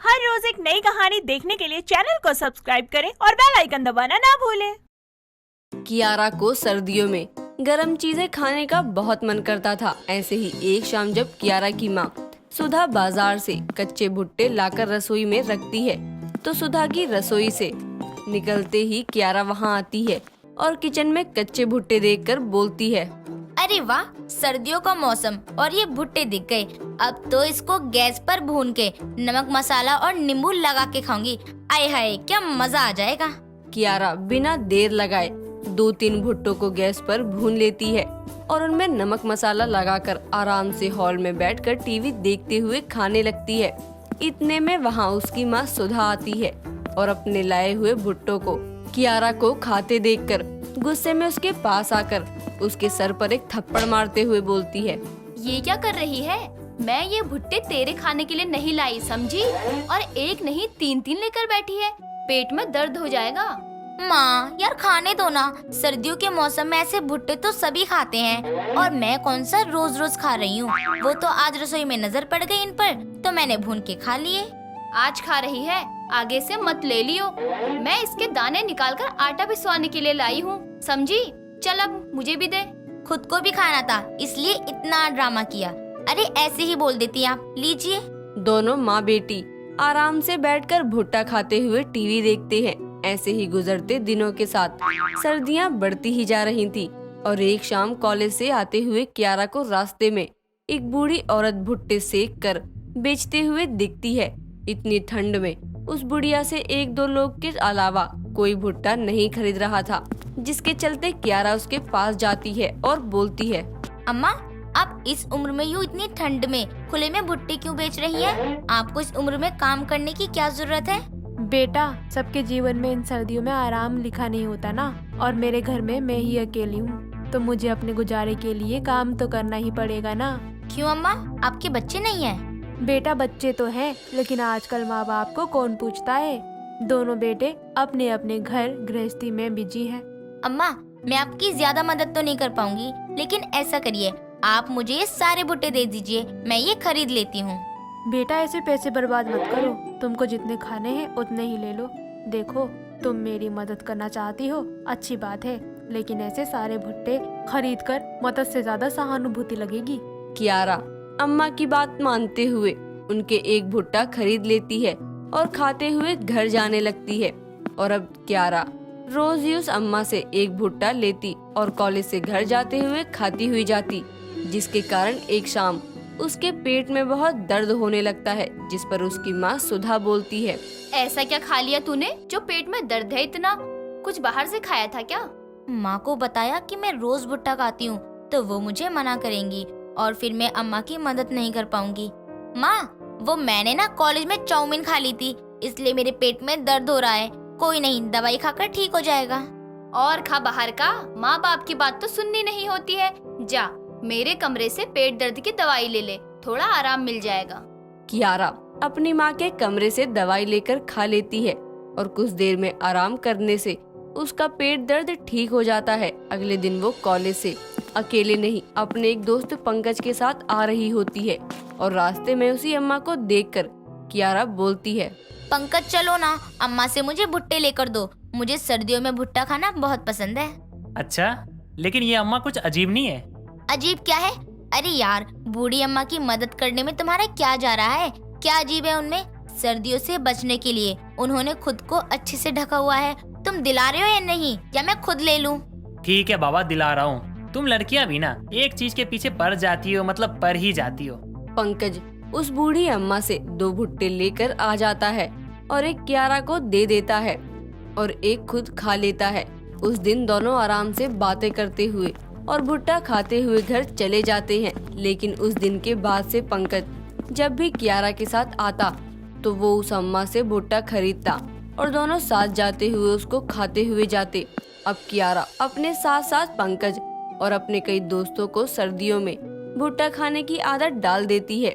हर रोज एक नई कहानी देखने के लिए चैनल को सब्सक्राइब करें और बेल आइकन दबाना ना भूलें। कियारा को सर्दियों में गर्म चीजें खाने का बहुत मन करता था। ऐसे ही एक शाम जब कियारा की माँ सुधा बाजार से कच्चे भुट्टे लाकर रसोई में रखती है, तो सुधा की रसोई से निकलते ही कियारा वहाँ आती है और किचन में कच्चे भुट्टे देखकर बोलती है, अरे वाह, सर्दियों का मौसम और ये भुट्टे दिख गए। अब तो इसको गैस पर भून के नमक मसाला और नींबू लगा के खाऊंगी। आय हाय, क्या मजा आ जाएगा। कियारा बिना देर लगाए 2-3 भुट्टों को गैस पर भून लेती है और उनमें नमक मसाला लगाकर आराम से हॉल में बैठकर टीवी देखते हुए खाने लगती है। इतने में वहाँ उसकी माँ सुधा आती है और अपने लाए हुए भुट्टों को कियारा को खाते देखकर गुस्से में उसके पास आकर उसके सर पर एक थप्पड़ मारते हुए बोलती है, ये क्या कर रही है? मैं ये भुट्टे तेरे खाने के लिए नहीं लाई, समझी? और एक नहीं 3-3 लेकर बैठी है। पेट में दर्द हो जाएगा। माँ यार, खाने दो ना। सर्दियों के मौसम में ऐसे भुट्टे तो सभी खाते हैं और मैं कौन सा रोज रोज खा रही हूँ। वो तो आज रसोई में नजर पड़ गई इन पर, तो मैंने भून के खा लिए। आज खा रही है, आगे से मत ले लियो। मैं इसके दाने निकालकर आटा पिसवाने के लिए लाई हूँ, समझी? चल अब मुझे भी दे। खुद को भी खाना था, इसलिए इतना ड्रामा किया। अरे ऐसे ही बोल देती आप। लीजिए। दोनों माँ बेटी आराम से बैठकर भुट्टा खाते हुए टीवी देखते हैं। ऐसे ही गुजरते दिनों के साथ सर्दियाँ बढ़ती ही जा रही थी और एक शाम कॉलेज से आते हुए कियारा को रास्ते में एक बूढ़ी औरत भुट्टे सेक कर बेचते हुए दिखती है। इतनी ठंड में उस बुढ़िया से 1-2 लोग के अलावा कोई भुट्टा नहीं खरीद रहा था, जिसके चलते कियारा उसके पास जाती है और बोलती है, अम्मा, आप इस उम्र में यूँ इतनी ठंड में खुले में भुट्टे क्यों बेच रही हैं? आपको इस उम्र में काम करने की क्या जरूरत है? बेटा, सबके जीवन में इन सर्दियों में आराम लिखा नहीं होता ना। और मेरे घर में मैं ही अकेली हूँ, तो मुझे अपने गुजारे के लिए काम तो करना ही पड़ेगा ना। क्यों अम्मा, आपके बच्चे नहीं हैं? बेटा, बच्चे तो हैं, लेकिन आजकल माँ बाप को कौन पूछता है। दोनों बेटे अपने अपने घर गृहस्थी में बिजी हैं। अम्मा, मैं आपकी ज्यादा मदद तो नहीं कर पाऊंगी, लेकिन ऐसा करिए, आप मुझे ये सारे भुट्टे दे दीजिए, मैं ये खरीद लेती हूँ। बेटा, ऐसे पैसे बर्बाद मत करो। तुमको जितने खाने हैं उतने ही ले लो। देखो, तुम मेरी मदद करना चाहती हो, अच्छी बात है, लेकिन ऐसे सारे भुट्टे खरीद कर मदद से ज्यादा सहानुभूति लगेगी। कियारा अम्मा की बात मानते हुए उनके एक भुट्टा खरीद लेती है और खाते हुए घर जाने लगती है। और अब कियारा रोज ही उस अम्मा से एक भुट्टा लेती और कॉलेज से घर जाते हुए खाती हुई जाती, जिसके कारण एक शाम उसके पेट में बहुत दर्द होने लगता है, जिस पर उसकी माँ सुधा बोलती है, ऐसा क्या खा लिया तूने जो पेट में दर्द है इतना? कुछ बाहर से खाया था क्या? माँ को बताया कि मैं रोज भुट्टा खाती हूँ, तो वो मुझे मना करेंगी और फिर मैं अम्मा की मदद नहीं कर पाऊंगी। माँ, वो मैंने ना कॉलेज में चाउमीन खा ली थी, इसलिए मेरे पेट में दर्द हो रहा है। कोई नहीं, दवाई खाकर ठीक हो जाएगा। और खा बाहर का। माँ बाप की बात तो सुननी नहीं होती है। जा मेरे कमरे से पेट दर्द की दवाई ले ले, थोड़ा आराम मिल जाएगा। कियारा अपनी माँ के कमरे से दवाई लेकर खा लेती है और कुछ देर में आराम करने से उसका पेट दर्द ठीक हो जाता है। अगले दिन वो कॉलेज से अकेले नहीं, अपने एक दोस्त पंकज के साथ आ रही होती है और रास्ते में उसी अम्मा को देखकर कियारा बोलती है, पंकज चलो ना, अम्मा से मुझे भुट्टे लेकर दो। मुझे सर्दियों में भुट्टा खाना बहुत पसंद है। अच्छा, लेकिन ये अम्मा कुछ अजीब नहीं है? अजीब क्या है? अरे यार, बूढ़ी अम्मा की मदद करने में तुम्हारा क्या जा रहा है? क्या अजीब है उनमें? सर्दियों से बचने के लिए उन्होंने खुद को अच्छे से ढका हुआ है। तुम दिला रहे हो या नहीं, या मैं खुद ले लूं? ठीक है बाबा, दिला रहा हूँ। तुम लड़कियां भी ना एक चीज के पीछे पड़ जाती हो, मतलब पड़ ही जाती हो। पंकज उस बूढ़ी अम्मा से 2 भुट्टे लेकर आ जाता है और एक कियारा को दे देता है और एक खुद खा लेता है। उस दिन दोनों आराम से बातें करते हुए और भुट्टा खाते हुए घर चले जाते हैं। लेकिन उस दिन के बाद से पंकज जब भी कियारा के साथ आता तो वो उस अम्मा से भुट्टा खरीदता और दोनों साथ जाते हुए उसको खाते हुए जाते। अब कियारा अपने साथ साथ पंकज और अपने कई दोस्तों को सर्दियों में भुट्टा खाने की आदत डाल देती है,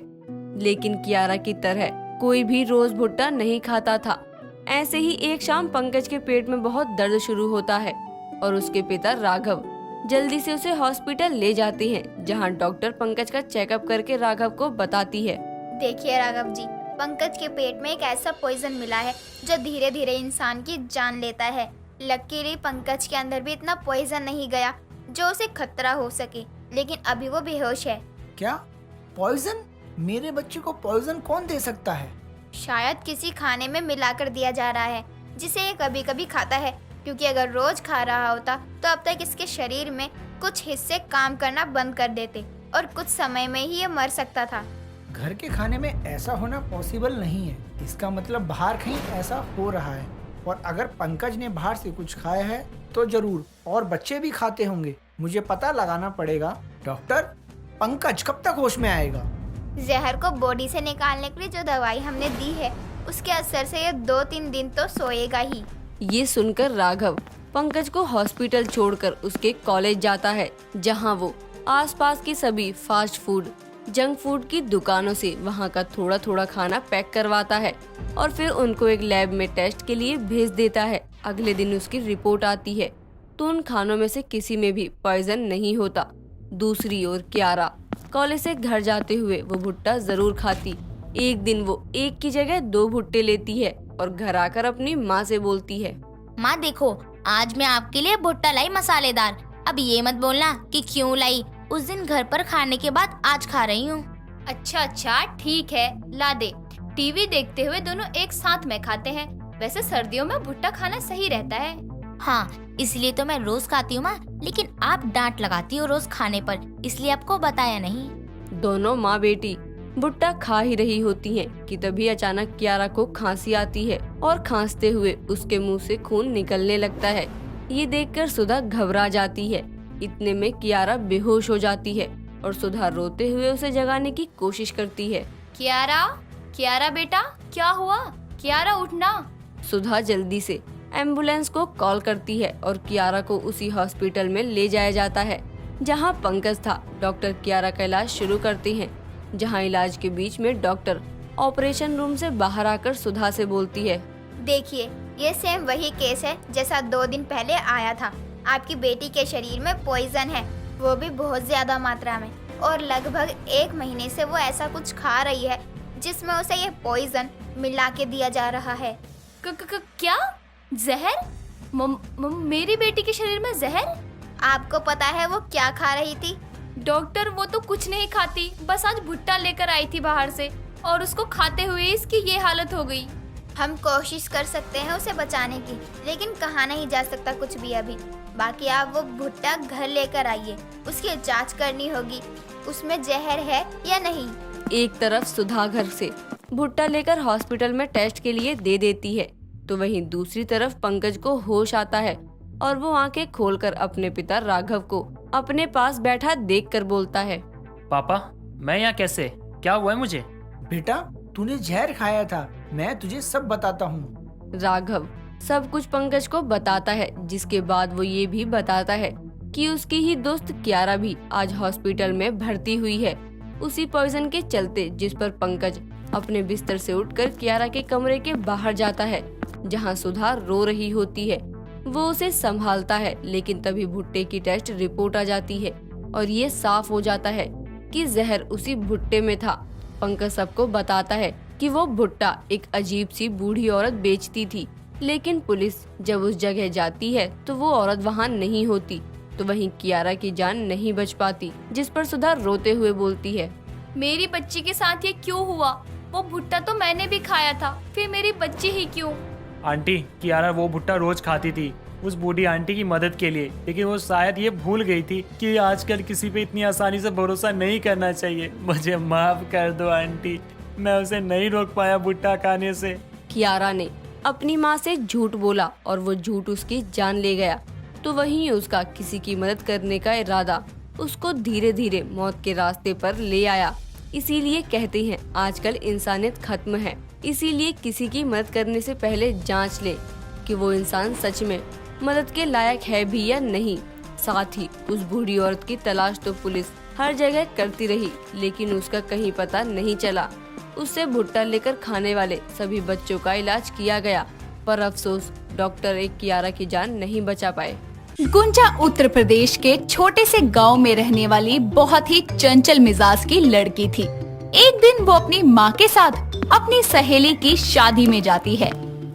लेकिन कियारा की तरह कोई भी रोज भुट्टा नहीं खाता था। ऐसे ही एक शाम पंकज के पेट में बहुत दर्द शुरू होता है और उसके पिता राघव जल्दी से उसे हॉस्पिटल ले जाते हैं, जहां डॉक्टर पंकज का चेकअप करके राघव को बताती है, देखिए राघव जी, पंकज के पेट में एक ऐसा पॉइजन मिला है जो धीरे धीरे इंसान की जान लेता है। लकीली पंकज के अंदर भी इतना पॉइजन नहीं गया जो उसे खतरा हो सके, लेकिन अभी वो बेहोश है। क्या पॉइजन? मेरे बच्चे को पॉइजन कौन दे सकता है? शायद किसी खाने में मिलाकर दिया जा रहा है जिसे ये कभी कभी खाता है, क्योंकि अगर रोज खा रहा होता तो अब तक इसके शरीर में कुछ हिस्से काम करना बंद कर देते और कुछ समय में ही ये मर सकता था। घर के खाने में ऐसा होना पॉसिबल नहीं है। इसका मतलब बाहर कहीं ऐसा हो रहा है, और अगर पंकज ने बाहर से कुछ खाया है तो जरूर और बच्चे भी खाते होंगे। मुझे पता लगाना पड़ेगा। डॉक्टर, पंकज कब तक होश में आएगा? जहर को बॉडी से निकालने के लिए जो दवाई हमने दी है उसके असर से ये 2-3 दिन तो सोएगा ही। ये सुनकर राघव पंकज को हॉस्पिटल छोड़कर उसके कॉलेज जाता है, जहां वो आसपास की सभी फास्ट फूड, जंक फूड की दुकानों से वहां का थोड़ा थोड़ा खाना पैक करवाता है और फिर उनको एक लैब में टेस्ट के लिए भेज देता है। अगले दिन उसकी रिपोर्ट आती है तो उन खानों में से किसी में भी पॉइजन नहीं होता। दूसरी ओर कियारा कॉलेज से घर जाते हुए वो भुट्टा जरूर खाती। एक दिन वो एक की जगह 2 भुट्टे लेती है और घर आकर अपनी माँ से बोलती है, माँ देखो, आज मैं आपके लिए भुट्टा लाई मसालेदार। अब ये मत बोलना कि क्यों लाई, उस दिन घर पर खाने के बाद आज खा रही हूँ। अच्छा ठीक है, ला दे। टीवी देखते हुए दोनों एक साथ में खाते हैं। वैसे सर्दियों में भुट्टा खाना सही रहता है। हाँ, इसलिए तो मैं रोज खाती हूँ माँ, लेकिन आप डांट लगाती हो रोज खाने पर, इसलिए आपको बताया नहीं। दोनों माँ बेटी भुट्टा खा ही रही होती हैं कि तभी अचानक कियारा को खांसी आती है और खांसते हुए उसके मुंह से खून निकलने लगता है। ये देखकर सुधा घबरा जाती है। इतने में कियारा बेहोश हो जाती है और सुधा रोते हुए उसे जगाने की कोशिश करती है। कियारा बेटा, क्या हुआ? कियारा उठना। सुधा जल्दी से एम्बुलेंस को कॉल करती है और कियारा को उसी हॉस्पिटल में ले जाया जाता है जहां पंकज था। डॉक्टर कियारा का इलाज शुरू करते हैं, जहां इलाज के बीच में डॉक्टर ऑपरेशन रूम से बाहर आकर सुधा से बोलती है, देखिए, ये सेम वही केस है जैसा 2 दिन पहले आया था। आपकी बेटी के शरीर में पॉइजन है, वो भी बहुत ज्यादा मात्रा में, और लगभग 1 महीने से वो ऐसा कुछ खा रही है जिसमें उसे ये पॉइजन मिला के दिया जा रहा है। क्या? जहर? मेरी बेटी के शरीर में जहर? आपको पता है वो क्या खा रही थी? डॉक्टर, वो तो कुछ नहीं खाती, बस आज भुट्टा लेकर आई थी बाहर से और उसको खाते हुए इसकी ये हालत हो गई। हम कोशिश कर सकते हैं उसे बचाने की, लेकिन कहा नहीं जा सकता कुछ भी अभी। बाकी आप वो भुट्टा घर लेकर आइए, उसकी जांच करनी होगी उसमें जहर है या नहीं। एक तरफ सुधा घर से भुट्टा लेकर हॉस्पिटल में टेस्ट के लिए दे देती है तो वहीं दूसरी तरफ पंकज को होश आता है और वो आंखें खोलकर अपने पिता राघव को अपने पास बैठा देखकर बोलता है, पापा, मैं यहाँ कैसे? क्या हुआ है मुझे? बेटा, तूने जहर खाया था, मैं तुझे सब बताता हूँ। राघव सब कुछ पंकज को बताता है, जिसके बाद वो ये भी बताता है कि उसकी ही दोस्त कियारा भी आज हॉस्पिटल में भर्ती हुई है, उसी पॉइजन के चलते, जिस पर पंकज अपने बिस्तर से उठकर कियारा के कमरे के बाहर जाता है जहां सुधा रो रही होती है। वो उसे संभालता है, लेकिन तभी भुट्टे की टेस्ट रिपोर्ट आ जाती है और ये साफ हो जाता है कि जहर उसी भुट्टे में था। पंकज सबको बताता है कि वो भुट्टा एक अजीब सी बूढ़ी औरत बेचती थी, लेकिन पुलिस जब उस जगह जाती है तो वो औरत वहाँ नहीं होती, तो वहीं कियारा की जान नहीं बच पाती, जिस पर सुधा रोते हुए बोलती है, मेरी बच्ची के साथ ये क्यों हुआ? वो भुट्टा तो मैंने भी खाया था, फिर मेरी बच्ची ही क्यों? आंटी, कियारा वो भुट्टा रोज खाती थी उस बूढ़ी आंटी की मदद के लिए, लेकिन वो शायद ये भूल गई थी कि आजकल किसी पे इतनी आसानी से भरोसा नहीं करना चाहिए। मुझे माफ कर दो आंटी, मैं उसे नहीं रोक पाया भुट्टा खाने से। कियारा ने अपनी माँ से झूठ बोला और वो झूठ उसकी जान ले गया, तो वहीं उसका किसी की मदद करने का इरादा उसको धीरे धीरे मौत के रास्ते पर ले आया। इसीलिए कहते हैं आजकल इंसानियत खत्म है, इसीलिए किसी की मदद करने से पहले जांच ले कि वो इंसान सच में मदद के लायक है भी या नहीं। साथ ही उस बूढ़ी औरत की तलाश तो पुलिस हर जगह करती रही, लेकिन उसका कहीं पता नहीं चला। उससे भुट्टा लेकर खाने वाले सभी बच्चों का इलाज किया गया, पर अफसोस डॉक्टर एक कियारा की जान नहीं बचा पाए। गुंजा उत्तर प्रदेश के छोटे से गांव में रहने वाली बहुत ही चंचल मिजाज की लड़की थी। एक दिन वो अपनी माँ के साथ अपनी सहेली की शादी में जाती है,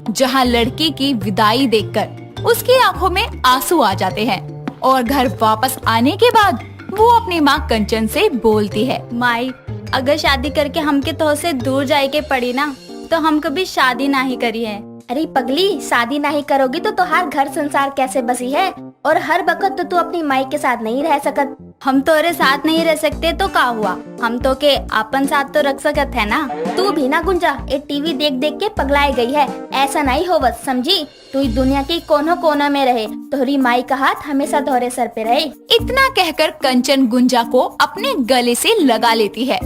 जहां लड़की की विदाई देखकर उसकी आंखों में आंसू आ जाते हैं और घर वापस आने के बाद वो अपनी माँ कंचन से बोलती है, माई अगर शादी करके हमके तो से दूर जाए के पड़ी ना तो हम कभी शादी नहीं करी है। अरे पगली, शादी नहीं करोगी तो तुहार घर संसार कैसे बसी है? और हर वक्त तो तू अपनी माई के साथ नहीं रह सकत। हम तोरे साथ नहीं रह सकते तो का हुआ, हम तो के अपन साथ तो रख सकत है ना। तू भी ना गुंजा, ये टीवी देख देख के पगलाई गई है। ऐसा नहीं होवत, समझी? तू इस दुनिया की कोनो कोना में रहे, तोहरी माई का हाथ हमेशा तोहरे सर पे रहे। इतना कहकर कंचन गुंजा को अपने गले से लगा लेती है।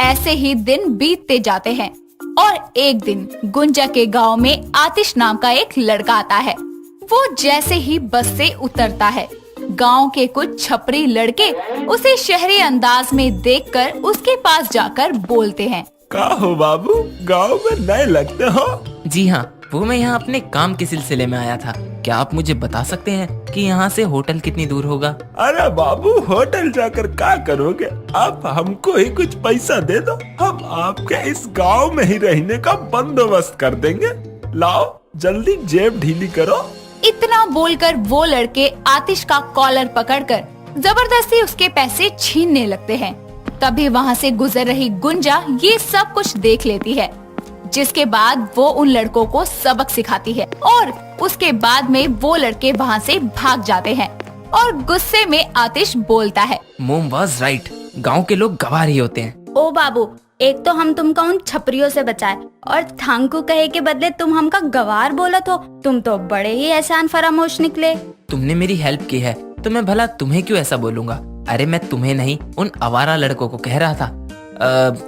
ऐसे ही दिन बीतते जाते हैं और एक दिन गुंजा के गांव में आतिश नाम का एक लड़का आता है। वो जैसे ही बस से उतरता है, गांव के कुछ छपरी लड़के उसे शहरी अंदाज में देखकर उसके पास जाकर बोलते हैं, का हो बाबू, गांव में नए लगते हो? जी हाँ, वो मैं यहाँ अपने काम के सिलसिले में आया था। क्या आप मुझे बता सकते हैं कि यहाँ से होटल कितनी दूर होगा? अरे बाबू, होटल जाकर क्या करोगे? आप हमको ही कुछ पैसा दे दो, हम आपके इस गांव में ही रहने का बंदोबस्त कर देंगे। लाओ जल्दी जेब ढीली करो। इतना बोलकर वो लड़के आतिश का कॉलर पकड़कर जबरदस्ती उसके पैसे छीनने लगते हैं। तभी वहाँ से गुजर रही गुंजा ये सब कुछ देख लेती है, जिसके बाद वो उन लड़कों को सबक सिखाती है और उसके बाद में वो लड़के वहाँ से भाग जाते हैं और गुस्से में आतिश बोलता है, मोम वाज राइट, गांव के लोग गवार ही होते हैं। ओ बाबू, एक तो हम तुमको उन छपरियों से बचाए और थांकू कहे के बदले तुम हमका गवार बोलत हो। तुम तो बड़े ही एहसान फरामोश निकले। तुमने मेरी हेल्प की है तो मैं भला तुम्हें क्यों ऐसा बोलूंगा? अरे मैं तुम्हें नहीं, उन आवारा लड़कों को कह रहा था।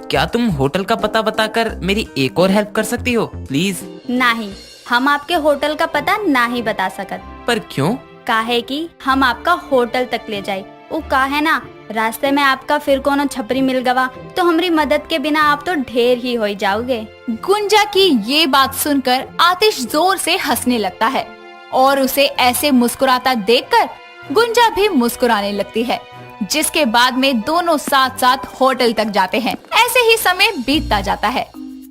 क्या तुम होटल का पता बताकर मेरी एक और हेल्प कर सकती हो प्लीज? नहीं, हम आपके होटल का पता नहीं बता सकत। पर क्यों? काहे कि हम आपका होटल तक ले जाए। वो काहे ना, रास्ते में आपका फिर कोनो छपरी मिल गवा तो हमारी मदद के बिना आप तो ढेर ही हो जाओगे। गुंजा की ये बात सुनकर आतिश जोर से हंसने लगता है और उसे ऐसे मुस्कुराता देखकर गुंजा भी मुस्कुराने लगती है, जिसके बाद में दोनों साथ साथ होटल तक जाते हैं। ऐसे ही समय बीतता जाता है।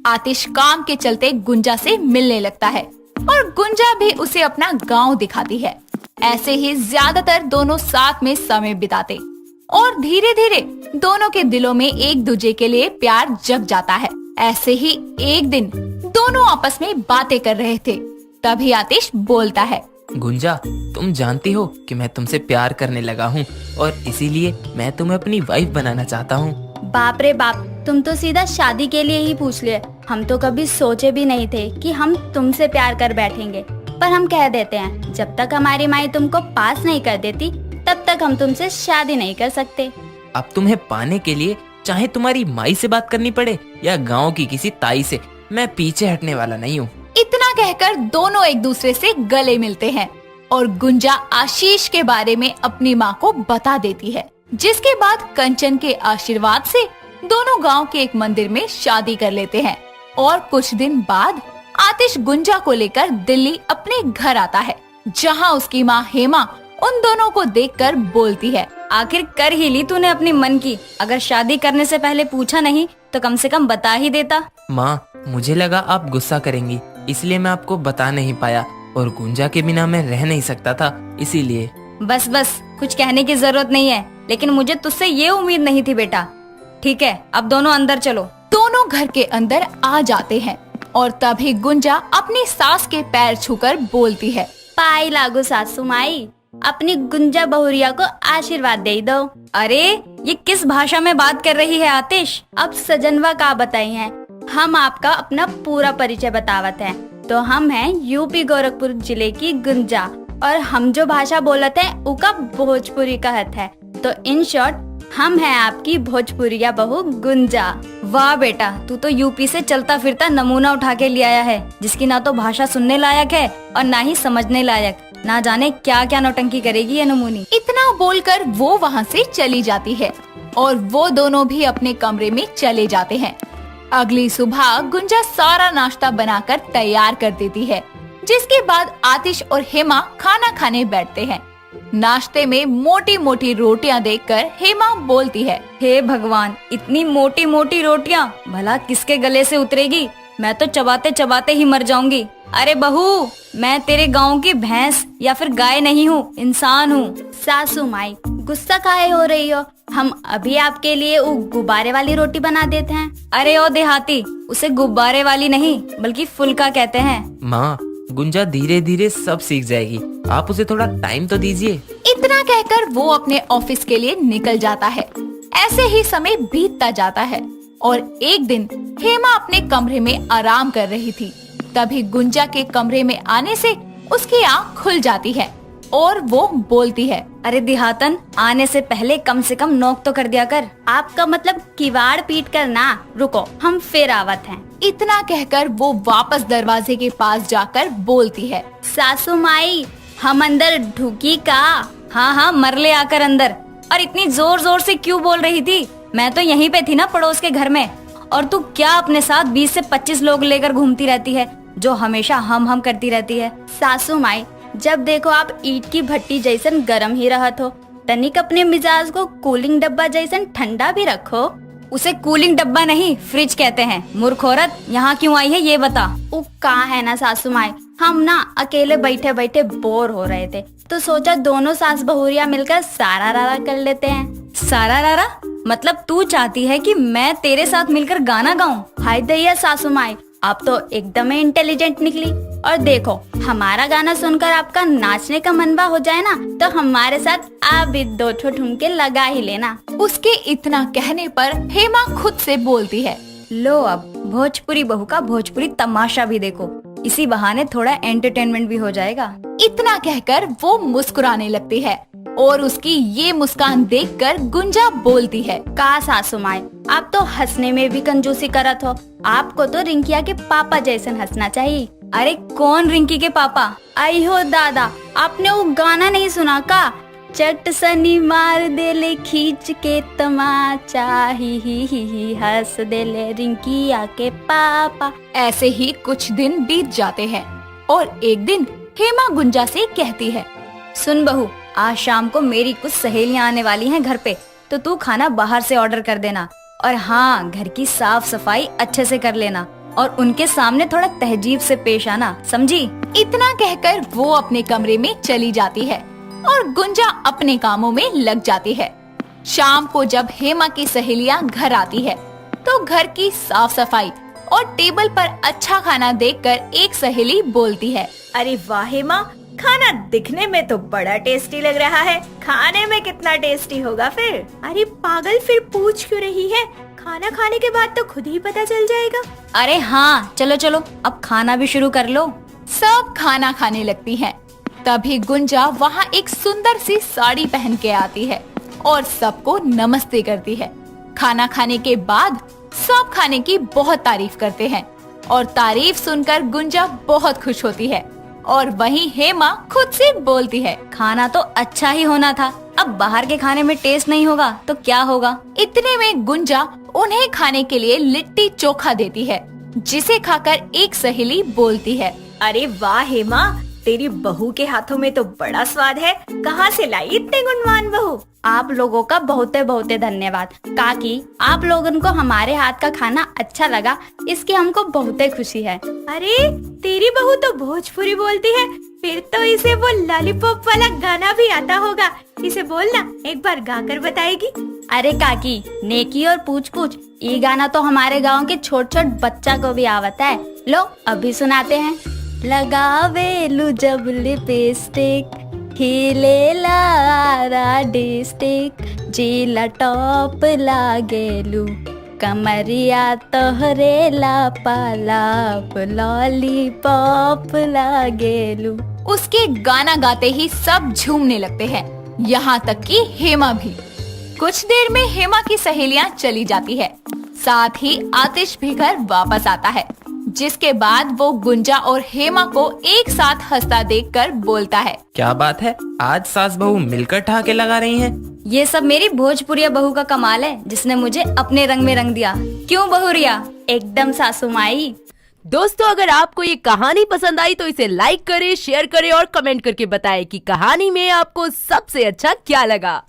आतिश काम के चलते गुंजा से मिलने लगता है और गुंजा भी उसे अपना गांव दिखाती है। ऐसे ही ज्यादातर दोनों साथ में समय बिताते और धीरे धीरे दोनों के दिलों में एक दूसरे के लिए प्यार जग जाता है। ऐसे ही एक दिन दोनों आपस में बातें कर रहे थे, तभी आतिश बोलता है, गुंजा, तुम जानती हो कि मैं तुमसे प्यार करने लगा हूँ और इसीलिए मैं तुम्हें अपनी वाइफ बनाना चाहता हूँ। बाप रे बाप, तुम तो सीधा शादी के लिए ही पूछ लिए। हम तो कभी सोचे भी नहीं थे कि हम तुमसे प्यार कर बैठेंगे, पर हम कह देते हैं, जब तक हमारी माई तुमको पास नहीं कर देती तब तक हम तुमसे शादी नहीं कर सकते। अब तुम्हें पाने के लिए चाहे तुम्हारी माई से बात करनी पड़े या गांव की किसी ताई से, मैं पीछे हटने वाला नहीं हूँ। इतना कहकर दोनों एक दूसरे से गले मिलते हैं और गुंजा आशीष के बारे में अपनी माँ को बता देती है, जिसके बाद कंचन के आशीर्वाद से दोनों गांव के एक मंदिर में शादी कर लेते हैं। और कुछ दिन बाद आतिश गुंजा को लेकर दिल्ली अपने घर आता है, जहां उसकी माँ हेमा उन दोनों को देखकर बोलती है, आखिर कर ही ली तूने अपनी मन की। अगर शादी करने से पहले पूछा नहीं तो कम से कम बता ही देता। माँ, मुझे लगा आप गुस्सा करेंगी, इसलिए मैं आपको बता नहीं पाया और गुंजा के बिना मैं रह नहीं सकता था, इसीलिए। बस बस, कुछ कहने की जरूरत नहीं है, लेकिन मुझे तुझसे ये उम्मीद नहीं थी बेटा। ठीक है, अब दोनों अंदर चलो। दोनों घर के अंदर आ जाते हैं और तभी गुंजा अपनी सास के पैर छूकर बोलती है, पाई लागू सासू माई, अपनी गुंजा बहुरिया को आशीर्वाद दे दो। अरे ये किस भाषा में बात कर रही है आतिश? अब सजनवा का बताई है। हम आपका अपना पूरा परिचय बतावत हैं। तो हम हैं यूपी गोरखपुर जिले की गुंजा और हम जो भाषा बोलते हैं उका भोजपुरी कहत है। तो इन शॉर्ट हम हैं आपकी भोजपुरिया बहू गुंजा। वाह बेटा, तू तो यूपी से चलता फिरता नमूना उठा के ले आया है, जिसकी ना तो भाषा सुनने लायक है और ना ही समझने लायक। ना जाने क्या क्या नौटंकी करेगी ये नमूनी। इतना बोलकर वो वहाँ से चली जाती है और वो दोनों भी अपने कमरे में चले जाते हैं। अगली सुबह गुंजा सारा नाश्ता बनाकर तैयार कर देती है, जिसके बाद आतिश और हेमा खाना खाने बैठते हैं। नाश्ते में मोटी मोटी रोटियां देखकर हेमा बोलती है, हे भगवान, इतनी मोटी मोटी रोटियां भला किसके गले से उतरेगी? मैं तो चबाते चबाते ही मर जाऊंगी। अरे बहू, मैं तेरे गांव की भैंस या फिर गाय नहीं हूँ, इंसान हूँ। सासू माई, गुस्सा काहे हो रही हो? हम अभी आपके लिए वो गुब्बारे वाली रोटी बना देते हैं। अरे ओ देहाती, उसे गुब्बारे वाली नहीं बल्कि फुल्का कहते हैं। माँ, गुंजा धीरे धीरे सब सीख जाएगी, आप उसे थोड़ा टाइम तो दीजिए। इतना कहकर वो अपने ऑफिस के लिए निकल जाता है। ऐसे ही समय बीतता जाता है और एक दिन हेमा अपने कमरे में आराम कर रही थी। तभी गुंजा के कमरे में आने से उसकी आँख खुल जाती है और वो बोलती है, अरे देहातन, आने से पहले कम से कम नोक तो कर दिया कर। आपका मतलब किवाड़ पीट कर ना? रुको, हम फिर आवत हैं। इतना कहकर वो वापस दरवाजे के पास जाकर बोलती है, सासू माई, हम अंदर ढुकी का? हाँ हाँ, मरले आकर अंदर। और इतनी जोर जोर से क्यों बोल रही थी? मैं तो यहीं पे थी ना, पड़ोस के घर में। और तू क्या अपने साथ 20 से 25 लोग लेकर घूमती रहती है, जो हमेशा हम करती रहती है? सासू माई, जब देखो आप ईंट की भट्टी जैसन गरम ही रहत हो, तनिक अपने मिजाज को कूलिंग डब्बा जैसन ठंडा भी रखो। उसे कूलिंग डब्बा नहीं, फ्रिज कहते हैं। मूर्ख औरत, यहाँ क्यों आई है ये बता। वो कहाँ है ना सासू माई, हम ना अकेले बैठे बैठे बोर हो रहे थे, तो सोचा दोनों सास बहुरिया मिलकर सारा रारा कर लेते हैं। सारा रारा मतलब तू चाहती है कि मैं तेरे साथ मिलकर गाना गाऊं? हाय दैया सासू माई, आप तो एकदम ही इंटेलिजेंट निकली। और देखो, हमारा गाना सुनकर आपका नाचने का मनवा हो जाए ना, तो हमारे साथ आप भी 2 ठुमके लगा ही लेना। उसके इतना कहने पर हेमा खुद से बोलती है, लो अब भोजपुरी बहू का भोजपुरी तमाशा भी देखो, इसी बहाने थोड़ा एंटरटेनमेंट भी हो जाएगा। इतना कहकर वो मुस्कुराने लगती है और उसकी ये मुस्कान देखकर गुंजा बोलती है, का सासू माई, आप तो हंसने में भी कंजूसी करत हो। आपको तो रिंकिया के पापा जैसन हंसना चाहिए। अरे कौन रिंकी के पापा? आई हो दादा, आपने वो गाना नहीं सुना का? चट सनी मार देले खींच के तमाचा, ही हंस देले रिंकिया के पापा। ऐसे ही कुछ दिन बीत जाते हैं और एक दिन हेमा गुंजा से कहती है, सुन बहू, आज शाम को मेरी कुछ सहेलियां आने वाली हैं घर पे, तो तू खाना बाहर से ऑर्डर कर देना। और हाँ, घर की साफ सफाई अच्छे से कर लेना और उनके सामने थोड़ा तहजीब से पेश आना, समझी? इतना कहकर वो अपने कमरे में चली जाती है और गुंजा अपने कामों में लग जाती है। शाम को जब हेमा की सहेलियां घर आती है तो घर की साफ सफाई और टेबल पर अच्छा खाना देखकर एक सहेली बोलती है, अरे वाह हेमा, खाना दिखने में तो बड़ा टेस्टी लग रहा है, खाने में कितना टेस्टी होगा फिर? अरे पागल, फिर पूछ क्यों रही है? खाना खाने के बाद तो खुद ही पता चल जाएगा। अरे हाँ, चलो चलो, अब खाना भी शुरू कर लो। सब खाना खाने लगती हैं। तभी गुंजा वहाँ एक सुंदर सी साड़ी पहन के आती है और सबको नमस्ते करती है। खाना खाने के बाद सब खाने की बहुत तारीफ करते हैं और तारीफ सुनकर गुंजा बहुत खुश होती है। और वहीं हेमा खुद से बोलती है, खाना तो अच्छा ही होना था, अब बाहर के खाने में टेस्ट नहीं होगा तो क्या होगा? इतने में गुंजा उन्हें खाने के लिए लिट्टी चोखा देती है, जिसे खाकर एक सहेली बोलती है, अरे वाह हेमा, तेरी बहू के हाथों में तो बड़ा स्वाद है, कहाँ से लाई इतने गुणवान बहू? आप लोगों का बहुते बहुते धन्यवाद काकी, आप लोगन को हमारे हाथ का खाना अच्छा लगा, इसकी हमको बहुते खुशी है। अरे तेरी बहू तो भोजपुरी बोलती है, फिर तो इसे वो लॉलीपॉप वाला गाना भी आता होगा, इसे बोलना, एक बार गाकर बताएगी। अरे काकी, नेकी और पूछ पूछ, ये गाना तो हमारे गांव के छोट छोट बच्चा को भी आवता है। लो अभी सुनाते हैं। लगावेलू जब लिपस्टिक, हिले लारा डिस्टिक, जीला टॉप लागेलू, कमरिया तोहरे लापालाप, लॉलीपॉप लागेलू। उसके गाना गाते ही सब झूमने लगते हैं, यहाँ तक कि हेमा भी। कुछ देर में हेमा की सहेलियां चली जाती है, साथ ही आतिश भी घर वापस आता है, जिसके बाद वो गुंजा और हेमा को एक साथ हंसता देखकर बोलता है, क्या बात है, आज सास बहू मिलकर ठहाके लगा रही हैं। ये सब मेरी भोजपुरिया बहू का कमाल है, जिसने मुझे अपने रंग में रंग दिया। क्यों बहुरिया? एकदम सासू माई। दोस्तों अगर आपको ये कहानी पसंद आई तो इसे लाइक करें, शेयर करें और कमेंट करके बताएं कि कहानी में आपको सबसे अच्छा क्या लगा।